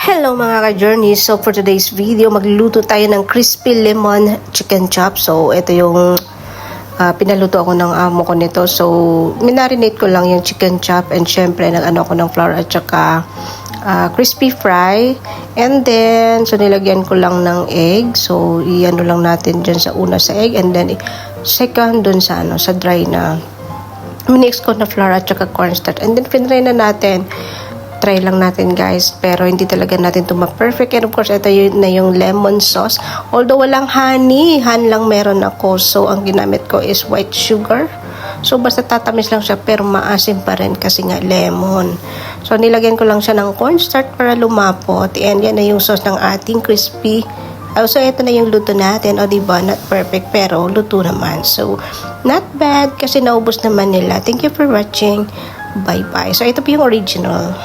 Hello mga ka-journey. So for today's video, magluluto tayo ng crispy lemon chicken chop. So ito yung pinaluto ako ng amo ko nito. So minarinate ko lang yung chicken chop and syempre nag-ano ko ng flour at saka crispy fry. And then so nilagyan ko lang ng egg. So iano lang natin dyan sa una sa egg and then second dun sa sa dry na minix ko na flour at saka cornstarch. And then pinray na natin. Try lang natin guys, pero hindi talaga natin ito ma-perfect. And of course, ito na yung lemon sauce. Although walang honey, lang meron ako. So, ang ginamit ko is white sugar. So, basta tatamis lang siya, pero maasim pa rin kasi nga lemon. So, nilagyan ko lang siya ng cornstarch para lumapot. And yan na yung sauce ng ating crispy. So, ito na yung luto natin. O, diba? Not perfect, pero luto naman. So, not bad kasi naubos naman nila. Thank you for watching. Bye-bye. So, ito po yung original.